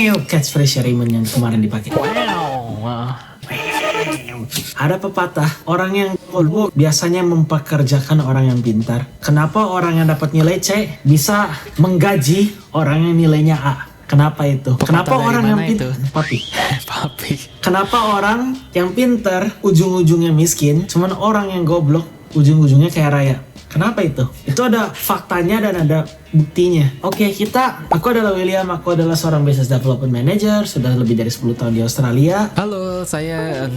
Wow, catchphrase Raymond yang kemarin dipakai. Ada pepatah, orang yang goblok biasanya mempekerjakan orang yang pintar. Kenapa orang yang dapat nilai C bisa menggaji orang yang nilainya A? Kenapa itu? Kenapa orang yang pintar? Papi. Kenapa orang yang pintar ujung-ujungnya miskin, cuman orang yang goblok ujung-ujungnya kayak raya? Kenapa itu? Itu ada faktanya dan ada buktinya. Oke, aku adalah William, aku adalah seorang business development manager, sudah lebih dari 10 tahun di Australia. Halo, saya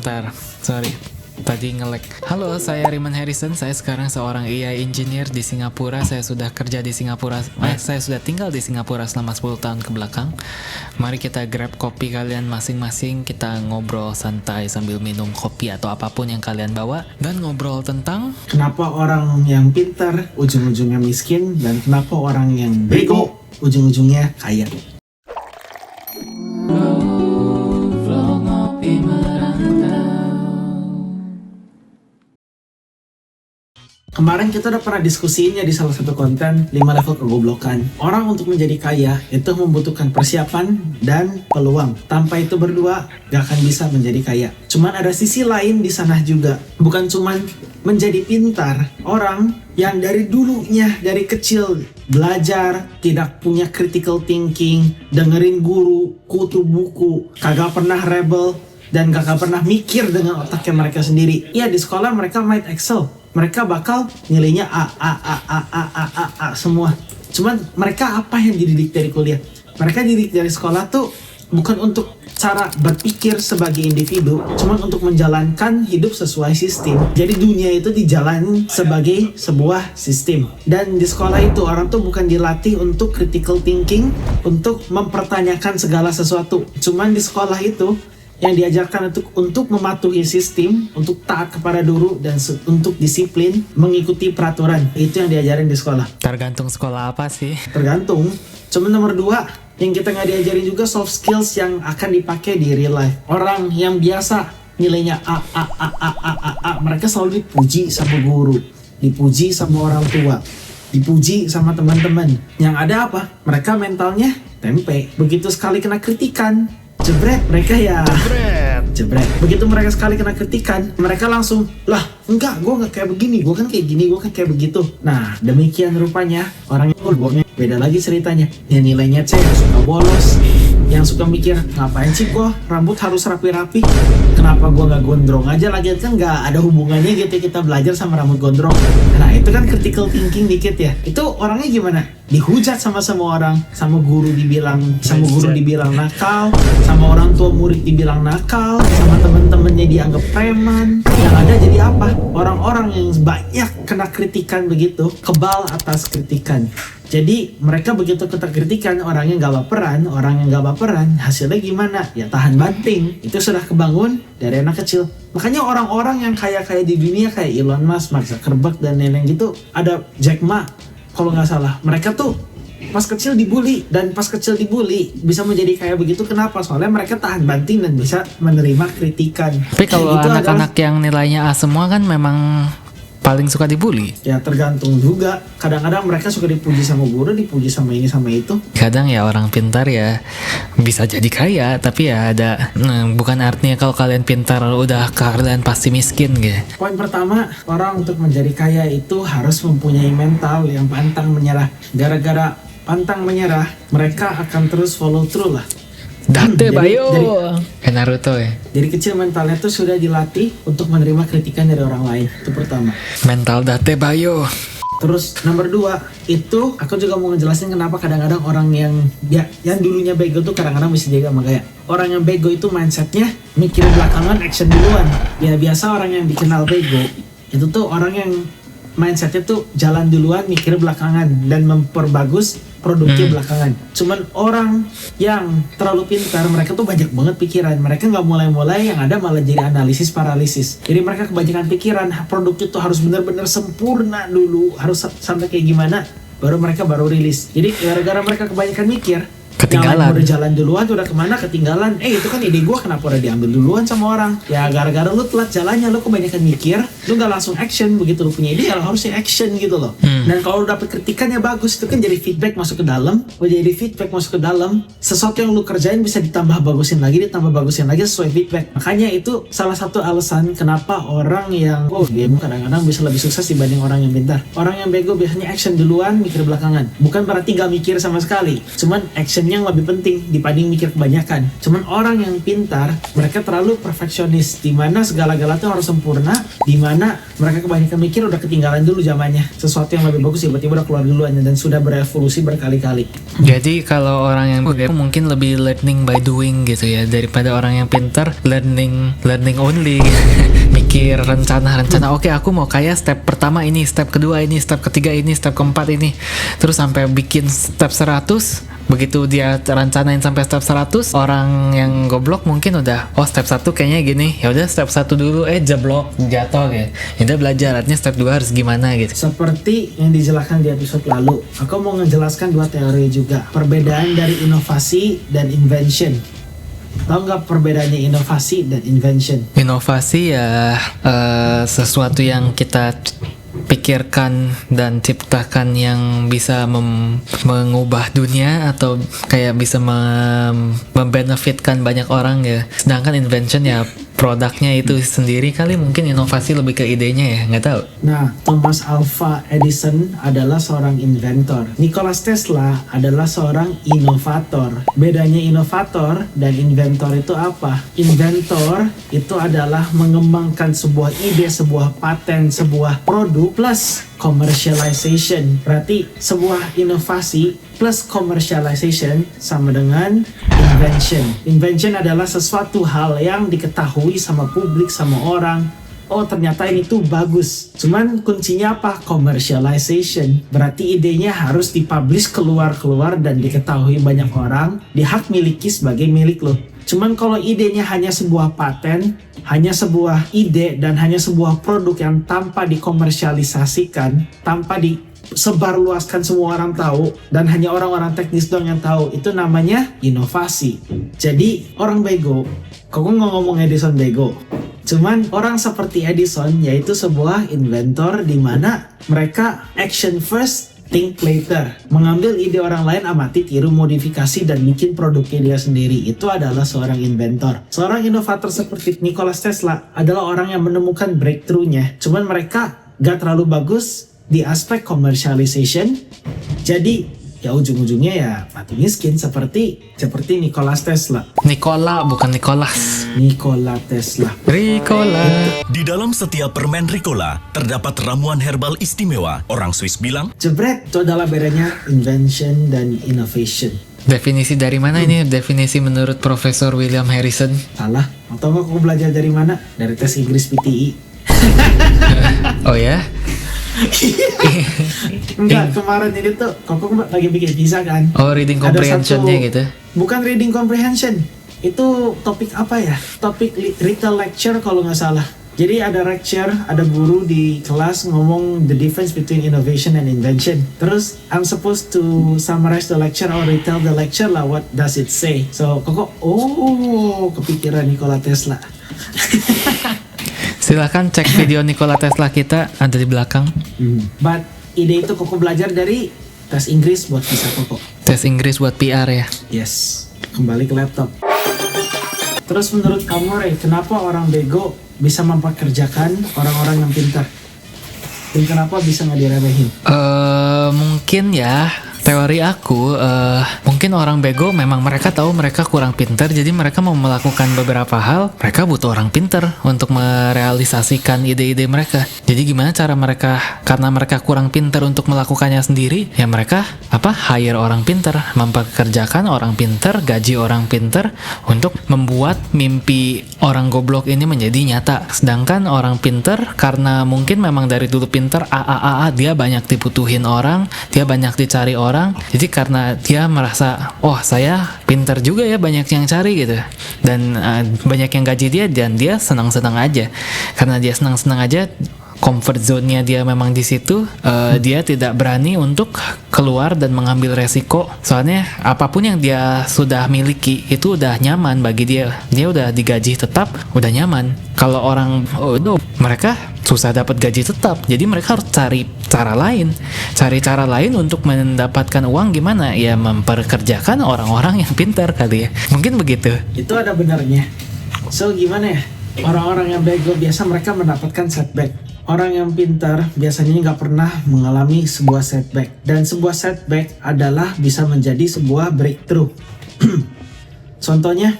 tadi nge-lag. Halo, saya Raymond Harrison. Saya sekarang seorang AI engineer di Singapura. Saya sudah kerja di Singapura. Saya sudah tinggal di Singapura selama 10 tahun ke belakang. Mari kita grab kopi kalian masing-masing. Kita ngobrol santai sambil minum kopi atau apapun yang kalian bawa dan ngobrol tentang kenapa orang yang pintar ujung-ujungnya miskin dan kenapa orang yang bego ujung-ujungnya kaya. Kemarin kita udah pernah diskusinya di salah satu konten 5 level kegoblokan. Orang untuk menjadi kaya itu membutuhkan persiapan dan peluang. Tanpa itu berdua gak akan bisa menjadi kaya. Cuman ada sisi lain di sana juga. Bukan cuman menjadi pintar. Orang yang dari dulunya, dari kecil belajar, tidak punya critical thinking, dengerin guru, kutu buku, kagak pernah rebel, dan kagak pernah mikir dengan otaknya mereka sendiri. Iya, di sekolah mereka might excel. Mereka bakal nilainya A semua. Cuman mereka apa yang dididik dari kuliah? Mereka dididik dari sekolah tuh bukan untuk cara berpikir sebagai individu, cuman untuk menjalankan hidup sesuai sistem. Jadi dunia itu dijalani sebagai sebuah sistem. Dan di sekolah itu orang tuh bukan dilatih untuk critical thinking, untuk mempertanyakan segala sesuatu. Cuman di sekolah itu yang diajarkan untuk mematuhi sistem, untuk taat kepada guru, dan untuk disiplin, mengikuti peraturan. Itu yang diajarin di sekolah. tergantung sekolah apa sih? Tergantung. Cuma nomor 2, yang kita nggak diajarin juga soft skills yang akan dipakai di real life. Orang yang biasa nilainya A, mereka selalu dipuji sama guru, dipuji sama orang tua, dipuji sama teman-teman. Yang ada apa? Mereka mentalnya tempe. Begitu sekali kena kritikan, jebret, mereka ya jebret. Begitu mereka sekali kena kritikan, mereka langsung, lah enggak, gue gak kayak begini, gue kan kayak gini, gue kan kayak begitu. Nah, demikian rupanya orang yang gobloknya. Beda lagi ceritanya, yang nilainya C, yang suka bolos, yang suka mikir, ngapain sih gue rambut harus rapi-rapi, kenapa gue gak gondrong aja, lagi kan gak ada hubungannya gitu kita belajar sama rambut gondrong. Nah, itu kan critical thinking dikit ya. Itu orangnya gimana? Dihujat sama semua orang, sama guru dibilang nakal, sama orang tua murid dibilang nakal, sama temen-temennya dianggap preman. Yang ada jadi apa? Orang-orang yang banyak kena kritikan begitu, kebal atas kritikan. Jadi mereka begitu kena kritikan, orang yang gak baperan, hasilnya gimana? Ya tahan banting. Itu sudah kebangun dari anak kecil. Makanya orang-orang yang kaya-kaya di dunia kayak Elon Musk, Mark Zuckerberg dan lain-lain gitu, ada Jack Ma kalau nggak salah, mereka tuh pas kecil dibully, dan pas kecil dibully bisa menjadi kayak begitu. Kenapa? Soalnya mereka tahan banting dan bisa menerima kritikan. Tapi kalau anak-anak yang nilainya A semua kan memang paling suka dibully. Ya tergantung juga. Kadang-kadang mereka suka dipuji sama guru, dipuji sama ini sama itu. Kadang ya orang pintar ya bisa jadi kaya, tapi ya ada bukan artinya kalau kalian pintar udah kalian pasti miskin gitu. Poin pertama, orang untuk menjadi kaya itu harus mempunyai mental yang pantang menyerah. Gara-gara pantang menyerah, mereka akan terus follow through lah. Date bayo kayak Naruto ya. Dari kecil mentalnya tuh sudah dilatih untuk menerima kritikan dari orang lain. Itu pertama. Mental date bayo. Terus nomor 2, itu aku juga mau ngejelasin kenapa kadang-kadang orang yang dulunya bego tuh kadang-kadang bisa jadi sama kayak. Orang yang bego itu mindsetnya mikir belakangan, action duluan. Ya biasa orang yang dikenal bego itu tuh orang yang mindsetnya tuh jalan duluan, mikir belakangan, dan memperbagus produknya belakangan. Cuman orang yang terlalu pintar, mereka tuh banyak banget pikiran. Mereka nggak mulai-mulai, yang ada malah jadi analisis paralisis. Jadi mereka kebanyakan pikiran, produknya tuh harus benar-benar sempurna dulu, harus sampai kayak gimana, baru mereka rilis. Jadi gara-gara mereka kebanyakan mikir, Ketinggalan. Yang lain udah jalan duluan, udah kemana ketinggalan. Itu kan ide gue, kenapa udah diambil duluan sama orang? Ya gara-gara lu telat jalannya, lu kebanyakan mikir, lu gak langsung action. Begitu lu punya ide, ya lu harusnya action gitu loh. Dan kalau lu dapet kritikan ya bagus, itu kan jadi feedback masuk ke dalam. Jadi feedback masuk ke dalam, sesuatu yang lu kerjain bisa ditambah bagusin lagi sesuai feedback. Makanya itu salah satu alasan kenapa orang yang game kadang-kadang bisa lebih sukses dibanding orang yang pintar. Orang yang bego biasanya action duluan, mikir belakangan. Bukan berarti gak mikir sama sekali, cuman actionnya yang lebih penting dibanding mikir kebanyakan. Cuman orang yang pintar, mereka terlalu perfeksionis, dimana segala-gala tuh harus sempurna, dimana mereka kebanyakan mikir udah ketinggalan dulu zamannya. Sesuatu yang lebih bagus tiba-tiba udah keluar duluan dan sudah berevolusi berkali-kali. Jadi kalau orang yang bego mungkin lebih learning by doing gitu ya, daripada orang yang pintar learning only. Mikir rencana. Oke, aku mau kaya step pertama ini, step kedua ini, step ketiga ini, step keempat ini. Terus sampai bikin step 100. Begitu dia rencanain sampai step 100, orang yang goblok mungkin udah step 1 kayaknya gini. Ya udah step 1 dulu jeblok, jatuh kayak. Ya udah belajar, artinya step 2 harus gimana gitu. Seperti yang dijelaskan di episode lalu, aku mau ngejelaskan 2 teori juga. Perbedaan dari inovasi dan invention. Tahu nggak perbedaannya inovasi dan invention? Inovasi ya sesuatu yang kita pikirkan dan ciptakan yang bisa mengubah dunia atau kayak bisa membenefitkan banyak orang ya. Sedangkan invention ya produknya itu sendiri kali, mungkin inovasi lebih ke idenya ya, nggak tahu. Nah, Thomas Alva Edison adalah seorang inventor. Nikola Tesla adalah seorang inovator. Bedanya inovator dan inventor itu apa? Inventor itu adalah mengembangkan sebuah ide, sebuah paten, sebuah produk plus commercialization. Berarti sebuah inovasi plus commercialization sama dengan invention. Invention adalah sesuatu hal yang diketahui sama publik, sama orang. Ternyata ini tuh bagus. Cuman kuncinya apa? Commercialization. Berarti idenya harus dipublish keluar dan diketahui banyak orang, dihak miliki sebagai milik lo. Cuman kalau idenya hanya sebuah paten, hanya sebuah ide dan hanya sebuah produk yang tanpa dikomersialisasikan, tanpa disebarluaskan semua orang tahu dan hanya orang-orang teknis doang yang tahu, itu namanya inovasi. Jadi orang bego, kok nggak ngomong Edison bego. Cuman orang seperti Edison yaitu sebuah inventor di mana mereka action first, think later. Mengambil ide orang lain, amati, tiru, modifikasi, dan bikin produknya dia sendiri. Itu adalah seorang inventor. Seorang inovator seperti Nikola Tesla adalah orang yang menemukan breakthrough-nya. Cuman mereka gak terlalu bagus di aspek commercialization. Jadi ya ujung-ujungnya ya mati miskin seperti Nikola Tesla. Nikola bukan Nicholas. Nikola Tesla. Ricola. Di dalam setiap permen Ricola terdapat ramuan herbal istimewa. Orang Swiss bilang, Jebret, itu adalah bedanya invention dan innovation. Definisi dari mana ini? Definisi menurut Profesor William Harrison. Salah. Atau nggak aku belajar dari mana? Dari tes Inggris PTI. Oh ya? Enggak, kemarin ini tuh Koko lagi bikin visa kan. Oh, reading comprehension-nya gitu. Bukan reading comprehension. Itu topik apa ya? Topik retail lecture kalau nggak salah. Jadi ada lecture, ada guru di kelas ngomong the difference between innovation and invention. Terus I'm supposed to summarize the lecture or retell the lecture lah. What does it say? So Koko, kepikiran Nikola Tesla. Silahkan cek video Nikola Tesla kita, ada di belakang. But ide itu Koko belajar dari tes Inggris buat visa Koko. Tes Inggris buat PR ya. Yes, kembali ke laptop. Terus menurut kamu Ray, kenapa orang bego bisa mempekerjakan orang-orang yang pintar? Dan kenapa bisa nggak diremehin? Mungkin ya teori aku, mungkin orang bego memang mereka tahu mereka kurang pintar, jadi mereka mau melakukan beberapa hal, mereka butuh orang pintar untuk merealisasikan ide-ide mereka. Jadi gimana cara mereka, karena mereka kurang pintar untuk melakukannya sendiri, ya mereka hire orang pintar, mempekerjakan orang pintar, gaji orang pintar untuk membuat mimpi orang goblok ini menjadi nyata. Sedangkan orang pintar karena mungkin memang dari dulu pintar, dia banyak dibutuhin orang, dia banyak dicari orang. Jadi karena dia merasa, saya pintar juga ya, banyak yang cari gitu, dan banyak yang gaji dia, dan dia senang-senang aja. Karena dia senang-senang aja, comfort zone-nya dia memang di situ, dia tidak berani untuk keluar dan mengambil resiko. Soalnya apapun yang dia sudah miliki itu udah nyaman bagi dia. Dia udah digaji tetap, udah nyaman. Kalau orang mereka susah dapat gaji tetap, jadi mereka harus cari cara lain. Cari cara lain untuk mendapatkan uang gimana? Ya memperkerjakan orang-orang yang pintar kali ya. Mungkin begitu. Itu ada benarnya. So gimana ya? Orang-orang yang bego biasa mereka mendapatkan setback. Orang yang pintar biasanya nggak pernah mengalami sebuah setback. Dan sebuah setback adalah bisa menjadi sebuah breakthrough. Contohnya,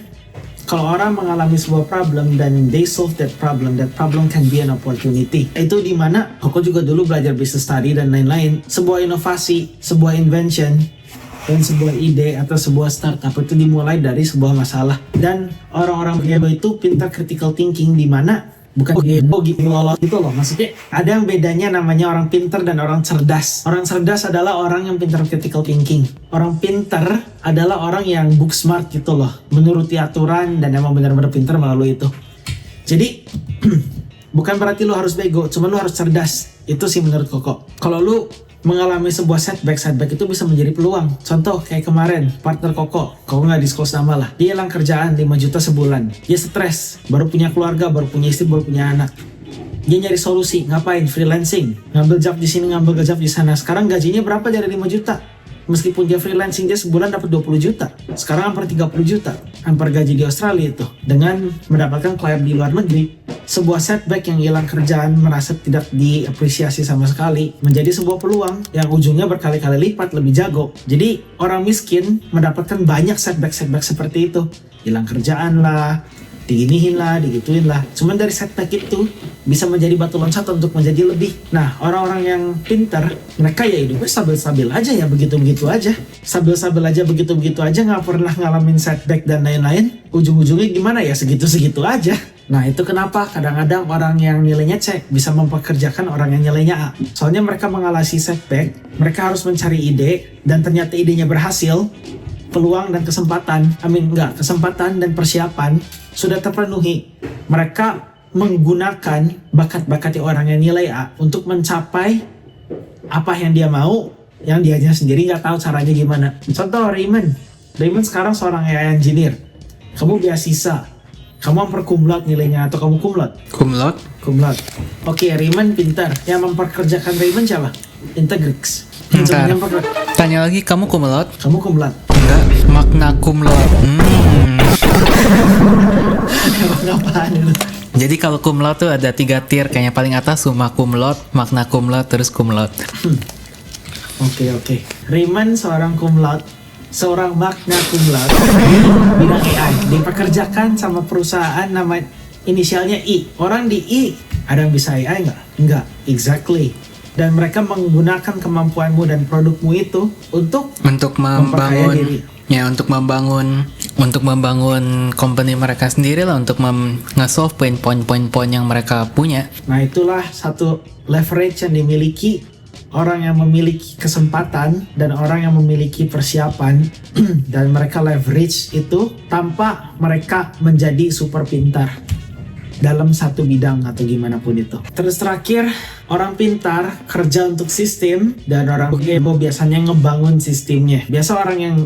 kalau orang mengalami sebuah problem dan they solve that problem can be an opportunity. Itu dimana aku juga dulu belajar business study dan lain-lain. Sebuah inovasi, sebuah invention, dan sebuah ide atau sebuah startup itu dimulai dari sebuah masalah. Dan orang-orang bego itu pintar critical thinking, dimana bukan bego gitu lolos gitu loh. Maksudnya ada yang bedanya namanya orang pintar dan orang cerdas. Orang cerdas adalah orang yang pintar critical thinking. Orang pintar adalah orang yang book smart gitu loh, menuruti aturan dan emang benar-benar pintar melalui itu. Jadi bukan berarti lu harus bego, cuma lu harus cerdas. Itu sih menurut Koko. Kalau lu mengalami sebuah setback itu bisa menjadi peluang. Contoh kayak kemarin partner Koko nggak disclose nama lah, dia hilang kerjaan 5 juta sebulan. Dia stres, baru punya keluarga, baru punya istri, baru punya anak. Dia nyari solusi, ngapain? Freelancing, ngambil job di sini, ngambil job di sana. Sekarang gajinya berapa dari 5 juta? Meskipun dia freelancing, dia sebulan dapat 20 juta. Sekarang hampir 30 juta. Hampir gaji di Australia itu. Dengan mendapatkan klien di luar negeri. Sebuah setback yang hilang kerjaan, merasa tidak diapresiasi sama sekali, menjadi sebuah peluang yang ujungnya berkali-kali lipat lebih jago. Jadi orang miskin mendapatkan banyak setback seperti itu. Hilang kerjaan lah, diginihin lah, digituin lah. Cuman dari setback itu bisa menjadi batu loncatan untuk menjadi lebih. Nah, orang-orang yang pintar, mereka ya hidupnya stabil-stabil aja ya, begitu-begitu aja. Stabil-stabil aja, begitu-begitu aja, nggak pernah ngalamin setback dan lain-lain. Ujung-ujungnya gimana ya, segitu-segitu aja. Nah, itu kenapa kadang-kadang orang yang nilainya C bisa mempekerjakan orang yang nilainya A. Soalnya mereka mengalami setback, mereka harus mencari ide, dan ternyata idenya berhasil. Peluang dan kesempatan dan persiapan sudah terpenuhi. Mereka menggunakan bakat-bakat orang yang nilai A untuk mencapai apa yang dia mau, yang dianya sendiri nggak tahu caranya gimana. Contoh Raymond sekarang seorang AI engineer. Kamu beasiswa, kamu hampir cum laude nilainya, atau kamu cum laude? Cum laude. Oke, Raymond pintar. Yang memperkerjakan Raymond siapa? Integrix. Tanya lagi, kamu cum laude? Kamu cum laude? Enggak, magna cum laude. Apaan itu? Jadi kalau cum laude tuh ada 3 tier, kayaknya paling atas summa cum laude, magna cum laude, terus cum laude. Oke. Raymond seorang cum laude, seorang magna cum laude, bidang AI, dipekerjakan sama perusahaan nama inisialnya I. Orang di I, ada yang bisa AI nggak? Nggak, exactly. Dan mereka menggunakan kemampuanmu dan produkmu itu untuk memperkaya diri. Ya, untuk membangun company mereka sendiri lah, untuk nge-solve poin-poin yang mereka punya. Nah, itulah satu leverage yang dimiliki orang yang memiliki kesempatan dan orang yang memiliki persiapan dan mereka leverage itu tanpa mereka menjadi super pintar dalam satu bidang atau gimana pun itu. Terus terakhir, orang pintar kerja untuk sistem dan orang bego biasanya ngebangun sistemnya. Biasa orang yang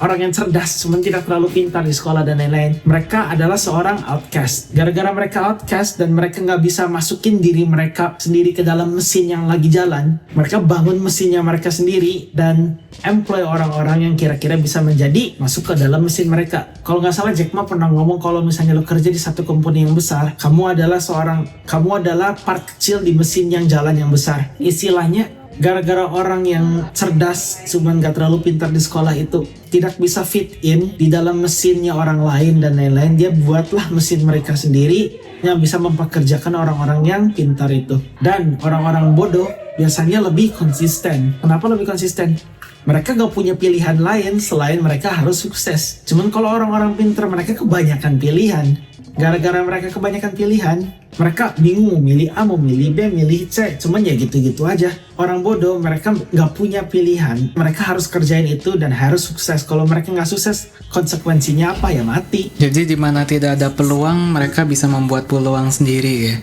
orang yang cerdas cuman tidak terlalu pintar di sekolah dan lain-lain, mereka adalah seorang outcast. Gara-gara mereka outcast dan mereka nggak bisa masukin diri mereka sendiri ke dalam mesin yang lagi jalan, mereka bangun mesinnya mereka sendiri dan employ orang-orang yang kira-kira bisa menjadi masuk ke dalam mesin mereka. Kalau nggak salah Jack Ma pernah ngomong kalau misalnya lo kerja di satu company yang besar, kamu adalah part kecil di mesin yang jalan yang besar. Istilahnya, gara-gara orang yang cerdas cuman gak terlalu pintar di sekolah itu tidak bisa fit in di dalam mesinnya orang lain dan lain-lain, dia buatlah mesin mereka sendiri yang bisa mempekerjakan orang-orang yang pintar itu. Dan orang-orang bodoh biasanya lebih konsisten. Kenapa lebih konsisten? Mereka gak punya pilihan lain selain mereka harus sukses. Cuman kalau orang-orang pintar, mereka kebanyakan pilihan. Gara-gara mereka kebanyakan pilihan, Mereka bingung mau milih A, mau milih B, milih C. Cuman ya gitu-gitu aja. Orang bodoh, mereka nggak punya pilihan. Mereka harus kerjain itu dan harus sukses. Kalau mereka nggak sukses, konsekuensinya apa? Ya mati. Jadi di mana tidak ada peluang, mereka bisa membuat peluang sendiri ya.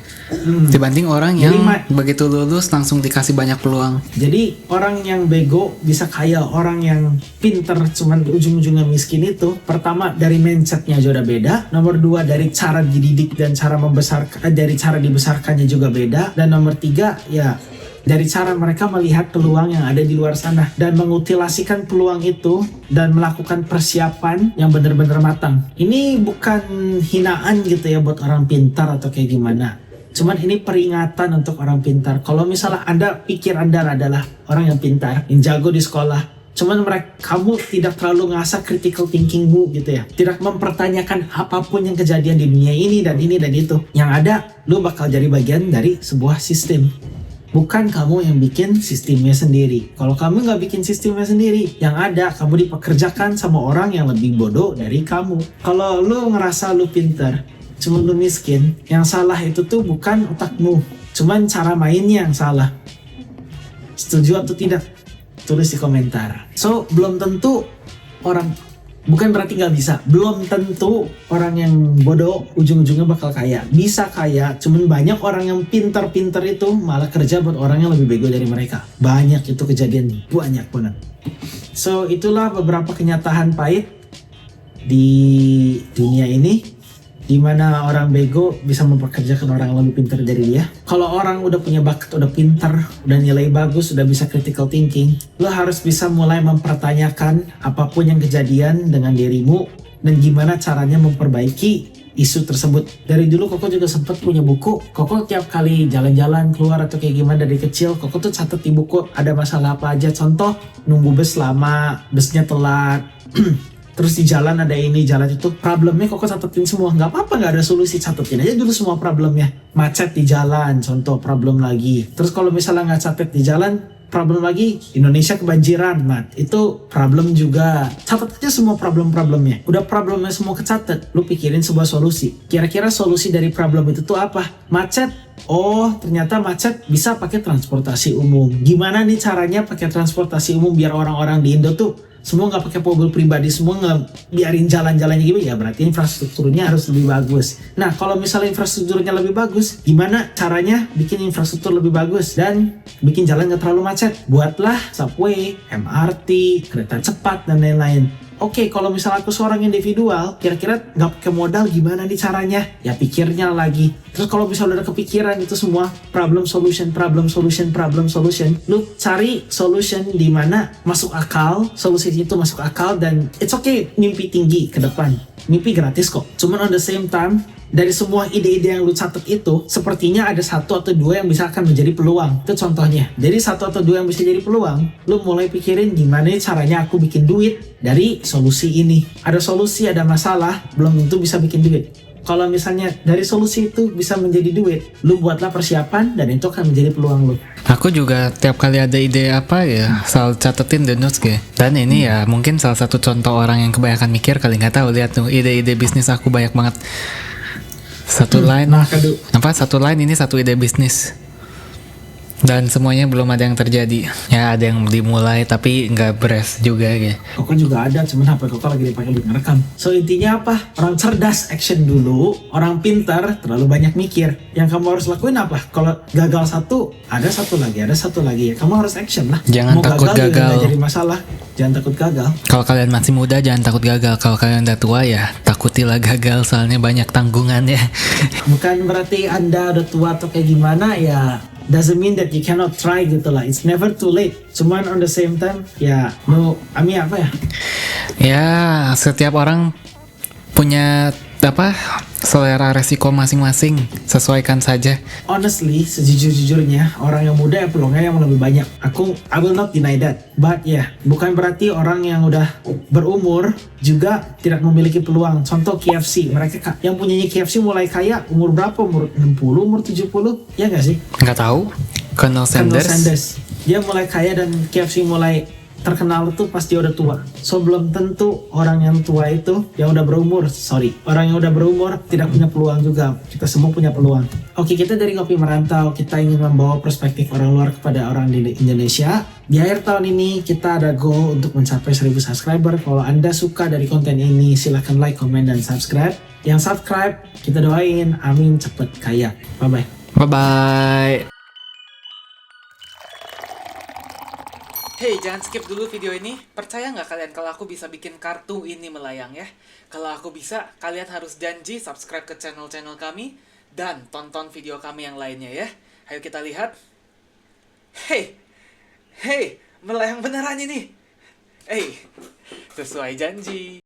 Dibanding orang yang begitu lulus langsung dikasih banyak peluang. Jadi orang yang bego bisa kaya, orang yang pinter cuman ujung-ujungnya miskin itu, pertama dari mindsetnya aja udah beda. Nomor 2 dari cara dididik dan cara membesarkan, dari cara dibesarkannya juga beda. Dan nomor 3 ya dari cara mereka melihat peluang yang ada di luar sana dan mengutilasikan peluang itu dan melakukan persiapan yang benar-benar matang. Ini bukan hinaan gitu ya buat orang pintar atau kayak gimana. Cuman ini peringatan untuk orang pintar. Kalau misalnya pikir Anda adalah orang yang pintar, yang jago di sekolah, cuman kamu tidak terlalu ngasah critical thinkingmu gitu ya, tidak mempertanyakan apapun yang kejadian di dunia ini dan itu. Yang ada, lu bakal jadi bagian dari sebuah sistem. Bukan kamu yang bikin sistemnya sendiri. Kalau kamu nggak bikin sistemnya sendiri, yang ada kamu dipekerjakan sama orang yang lebih bodoh dari kamu. Kalau lu ngerasa lu pintar, cuma lu miskin, yang salah itu tuh bukan otakmu, cuman cara mainnya yang salah. Setuju atau tidak? Tulis di komentar. So, belum tentu bukan berarti nggak bisa. Belum tentu orang yang bodoh ujung-ujungnya bakal kaya. Bisa kaya, cuman banyak orang yang pintar-pintar itu malah kerja buat orang yang lebih bego dari mereka. Banyak itu kejadian, banyak banget. So, itulah beberapa kenyataan pahit di dunia ini, di mana orang bego bisa mempekerjakan orang yang lebih pintar dari dia. Kalau orang udah punya bakat, udah pintar, udah nilai bagus, udah bisa critical thinking, lo harus bisa mulai mempertanyakan apapun yang kejadian dengan dirimu dan gimana caranya memperbaiki isu tersebut. Dari dulu Koko juga sempat punya buku. Koko tiap kali jalan-jalan keluar atau kayak gimana dari kecil, Koko tuh catat di buku ada masalah apa aja. Contoh, nunggu bus lama, busnya telat, terus di jalan ada ini, jalan itu, problemnya Koko catetin semua. Nggak apa-apa, nggak ada solusi, catetin aja dulu semua problemnya. Macet di jalan, contoh problem lagi. Terus kalau misalnya nggak catet di jalan, problem lagi, Indonesia kebanjiran, itu problem juga. Catat aja semua problem-problemnya. Udah problemnya semua kecatat, lu pikirin sebuah solusi. Kira-kira solusi dari problem itu tuh apa? Macet. Oh, ternyata macet bisa pakai transportasi umum. Gimana nih caranya pakai transportasi umum biar orang-orang di Indo tuh semua nggak pakai mobil pribadi, semua nggak biarin jalan-jalannya gitu ya, berarti infrastrukturnya harus lebih bagus. Nah, kalau misalnya infrastrukturnya lebih bagus, gimana caranya bikin infrastruktur lebih bagus dan bikin jalan nggak terlalu macet? Buatlah subway, MRT, kereta cepat dan lain-lain. Oke, kalau misalnya aku seorang individual, kira-kira nggak pakai modal gimana nih caranya? Ya pikirnya lagi. Terus kalau misalnya udah kepikiran itu semua, problem solution, lu cari solution di mana masuk akal, solusi itu masuk akal dan it's okay mimpi tinggi ke depan. Mimpi gratis kok. Cuman on the same time, dari semua ide-ide yang lu catat itu, sepertinya ada 1 atau 2 yang bisa akan menjadi peluang. Itu contohnya. Jadi 1 atau 2 yang bisa jadi peluang, lu mulai pikirin gimana caranya aku bikin duit dari solusi ini. Ada solusi, ada masalah, belum tentu bisa bikin duit. Kalau misalnya dari solusi itu bisa menjadi duit, lu buatlah persiapan dan itu akan menjadi peluang lu. Aku juga tiap kali ada ide apa ya, selalu catetin the notes kayak. Dan ini ya mungkin salah satu contoh orang yang kebanyakan mikir kali, nggak tahu, lihat tuh ide-ide bisnis aku banyak banget. Satu line ini satu ide bisnis. Dan semuanya belum ada yang terjadi. Ya ada yang dimulai tapi nggak beres juga ya. Koko juga ada, cuman HP Koko lagi dipakai buat ngerekam. So intinya apa? Orang cerdas action dulu, orang pintar terlalu banyak mikir. Yang kamu harus lakuin apa? Kalau gagal satu, ada satu lagi ya. Kamu harus action lah. Jangan mau takut gagal. Gak jadi masalah. Jangan takut gagal. Kalau kalian masih muda jangan takut gagal. Kalau kalian udah tua ya takutilah gagal, soalnya banyak tanggungannya. Bukan berarti Anda udah tua atau kayak gimana ya, doesn't mean that you cannot try gitu lah. It's never too late. Cuman on the same time ya apa ya? Ya setiap orang punya selera resiko masing-masing, sesuaikan saja. Honestly, sejujur-jujurnya orang yang muda ya peluangnya yang lebih banyak. I will not deny that. But bukan berarti orang yang udah berumur juga tidak memiliki peluang. Contoh KFC, mereka yang punyanya KFC mulai kaya umur berapa? Umur 60, umur 70? Ya nggak sih? Nggak tahu. Colonel Sanders. Dia mulai kaya dan KFC mulai terkenal itu pasti udah tua. So belum tentu orang yang tua itu yang udah berumur, orang yang udah berumur tidak punya peluang juga. Kita semua punya peluang. Oke, kita dari Ngopi Merantau, kita ingin membawa perspektif orang luar kepada orang di Indonesia. Di akhir tahun ini kita ada goal untuk mencapai 1000 subscriber. Kalau Anda suka dari konten ini, silahkan like, comment, dan subscribe. Yang subscribe, kita doain, amin, cepet kaya. Bye-bye. Bye-bye. Hey, jangan skip dulu video ini. Percaya nggak kalian kalau aku bisa bikin kartu ini melayang ya? Kalau aku bisa, kalian harus janji subscribe ke channel-channel kami dan tonton video kami yang lainnya ya. Ayo kita lihat. Hey, melayang beneran ini. Sesuai janji.